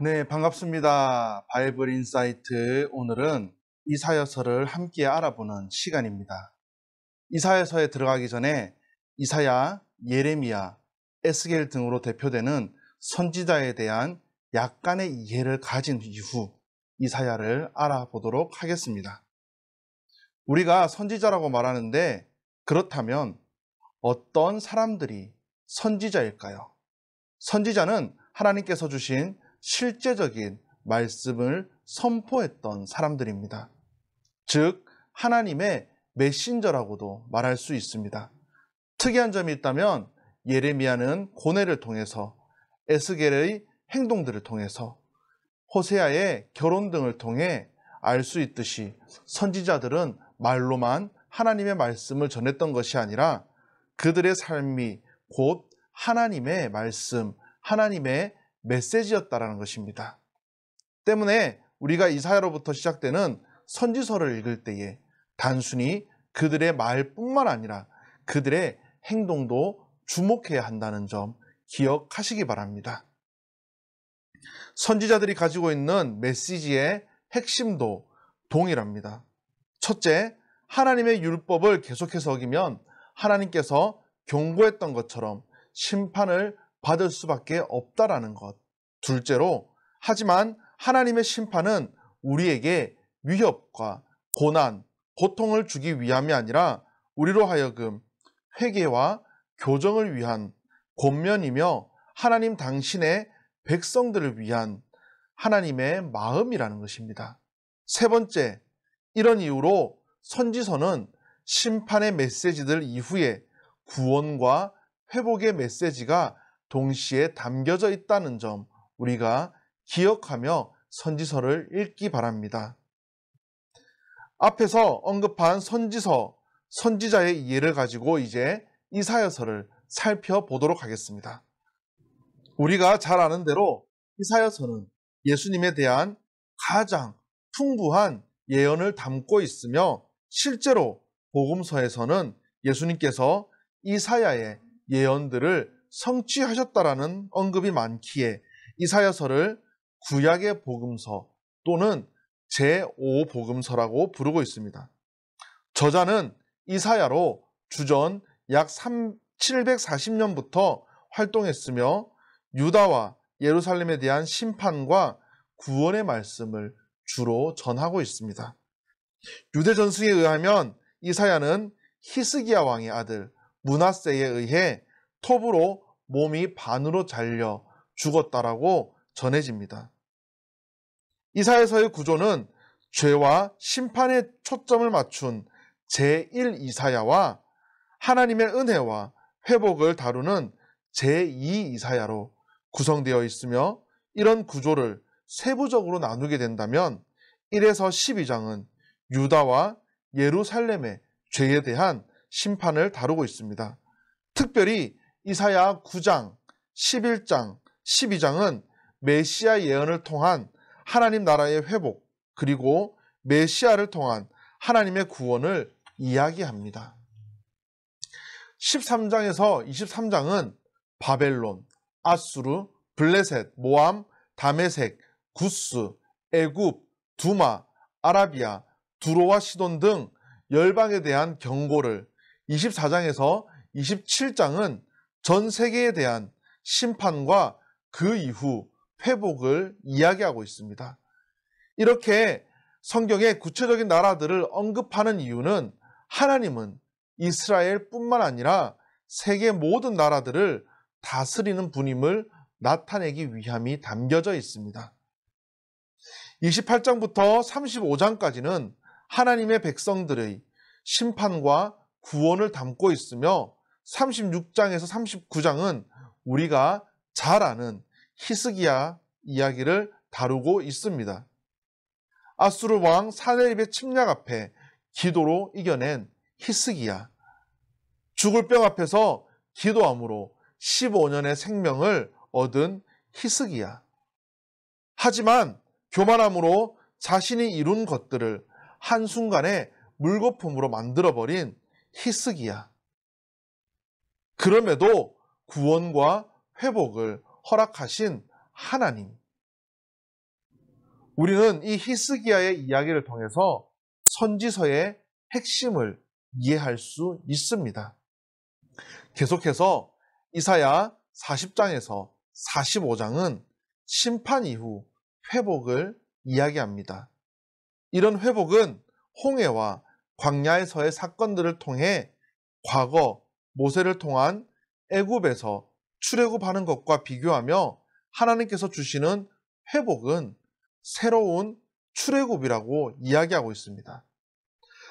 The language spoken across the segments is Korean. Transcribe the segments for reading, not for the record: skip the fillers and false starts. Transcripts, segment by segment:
네, 반갑습니다. 바이블 인사이트. 오늘은 이사야서를 함께 알아보는 시간입니다. 이사야서에 들어가기 전에 이사야, 예레미야, 에스겔 등으로 대표되는 선지자에 대한 약간의 이해를 가진 이후 이사야를 알아보도록 하겠습니다. 우리가 선지자라고 말하는데 그렇다면 어떤 사람들이 선지자일까요? 선지자는 하나님께서 주신 실제적인 말씀을 선포했던 사람들입니다. 즉 하나님의 메신저라고도 말할 수 있습니다. 특이한 점이 있다면 예레미야는 고뇌를 통해서, 에스겔의 행동들을 통해서, 호세아의 결혼 등을 통해 알 수 있듯이 선지자들은 말로만 하나님의 말씀을 전했던 것이 아니라 그들의 삶이 곧 하나님의 말씀, 하나님의 메시지였다라는 것입니다. 때문에 우리가 이사야로부터 시작되는 선지서를 읽을 때에 단순히 그들의 말뿐만 아니라 그들의 행동도 주목해야 한다는 점 기억하시기 바랍니다. 선지자들이 가지고 있는 메시지의 핵심도 동일합니다. 첫째, 하나님의 율법을 계속해서 어기면 하나님께서 경고했던 것처럼 심판을 받을 수밖에 없다라는 것. 둘째로, 하지만 하나님의 심판은 우리에게 위협과 고난, 고통을 주기 위함이 아니라 우리로 하여금 회개와 교정을 위한 권면이며 하나님 당신의 백성들을 위한 하나님의 마음이라는 것입니다. 세 번째, 이런 이유로 선지서는 심판의 메시지들 이후에 구원과 회복의 메시지가 동시에 담겨져 있다는 점 우리가 기억하며 선지서를 읽기 바랍니다. 앞에서 언급한 선지서, 선지자의 이해를 가지고 이제 이사야서를 살펴보도록 하겠습니다. 우리가 잘 아는 대로 이사야서는 예수님에 대한 가장 풍부한 예언을 담고 있으며 실제로 복음서에서는 예수님께서 이사야의 예언들을 성취하셨다라는 언급이 많기에 이사야서를 구약의 복음서 또는 제5복음서라고 부르고 있습니다. 저자는 이사야로 주전 약 740년부터 활동했으며 유다와 예루살렘에 대한 심판과 구원의 말씀을 주로 전하고 있습니다. 유대 전승에 의하면 이사야는 히스기야 왕의 아들 므낫세에 의해 톱으로 몸이 반으로 잘려 죽었다라고 전해집니다. 이사야서의 구조는 죄와 심판에 초점을 맞춘 제1 이사야와 하나님의 은혜와 회복을 다루는 제2 이사야로 구성되어 있으며 이런 구조를 세부적으로 나누게 된다면 1에서 12장은 유다와 예루살렘의 죄에 대한 심판을 다루고 있습니다. 특별히 이사야 9장, 11장, 12장은 메시아 예언을 통한 하나님 나라의 회복 그리고 메시아를 통한 하나님의 구원을 이야기합니다. 13장에서 23장은 바벨론, 아수르, 블레셋, 모암, 다메섹, 구스, 애굽, 두마, 아라비아, 두로와 시돈 등 열방에 대한 경고를 24장에서 27장은 전 세계에 대한 심판과 그 이후 회복을 이야기하고 있습니다. 이렇게 성경의 구체적인 나라들을 언급하는 이유는 하나님은 이스라엘뿐만 아니라 세계 모든 나라들을 다스리는 분임을 나타내기 위함이 담겨져 있습니다. 28장부터 35장까지는 하나님의 백성들의 심판과 구원을 담고 있으며 36장에서 39장은 우리가 잘 아는 히스기야 이야기를 다루고 있습니다. 아수르 왕 사네립의 침략 앞에 기도로 이겨낸 히스기야, 죽을 병 앞에서 기도함으로 15년의 생명을 얻은 히스기야. 하지만 교만함으로 자신이 이룬 것들을 한순간에 물거품으로 만들어버린 히스기야. 그럼에도 구원과 회복을 허락하신 하나님. 우리는 이 히스기야의 이야기를 통해서 선지서의 핵심을 이해할 수 있습니다. 계속해서 이사야 40장에서 45장은 심판 이후 회복을 이야기합니다. 이런 회복은 홍해와 광야에서의 사건들을 통해 과거 모세를 통한 애굽에서 출애굽하는 것과 비교하며 하나님께서 주시는 회복은 새로운 출애굽이라고 이야기하고 있습니다.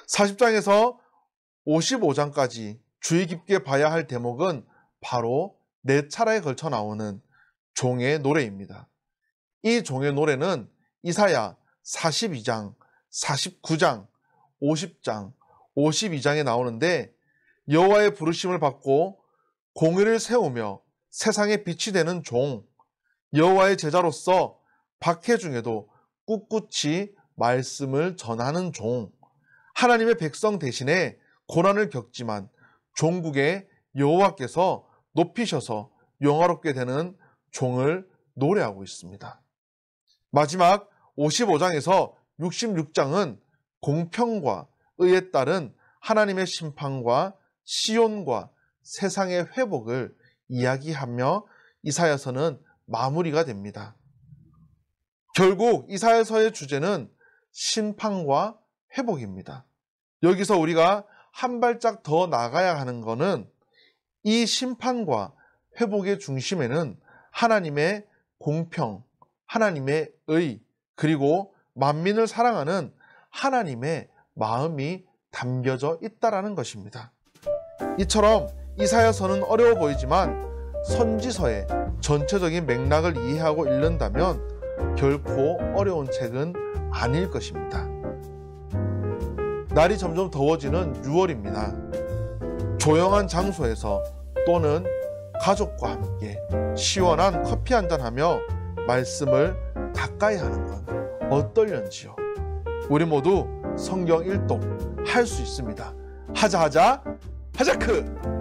40장에서 55장까지 주의 깊게 봐야 할 대목은 바로 4차례에 걸쳐 나오는 종의 노래입니다. 이 종의 노래는 이사야 42장, 49장, 50장, 52장에 나오는데 여호와의 부르심을 받고 공의를 세우며 세상에 빛이 되는 종, 여호와의 제자로서 박해 중에도 꿋꿋이 말씀을 전하는 종, 하나님의 백성 대신에 고난을 겪지만 종국의 여호와께서 높이셔서 영화롭게 되는 종을 노래하고 있습니다. 마지막 55장에서 66장은 공평과 의에 따른 하나님의 심판과 시온과 세상의 회복을 이야기하며 이사야서는 마무리가 됩니다. 결국 이사야서의 주제는 심판과 회복입니다. 여기서 우리가 한 발짝 더 나가야 하는 것은 이 심판과 회복의 중심에는 하나님의 공평, 하나님의 의, 그리고 만민을 사랑하는 하나님의 마음이 담겨져 있다는 것입니다. 이처럼 이사야서는 어려워 보이지만 선지서의 전체적인 맥락을 이해하고 읽는다면 결코 어려운 책은 아닐 것입니다. 날이 점점 더워지는 6월입니다. 조용한 장소에서 또는 가족과 함께 시원한 커피 한잔하며 말씀을 가까이 하는 건 어떨런지요? 우리 모두 성경 일독 할 수 있습니다. 하자크!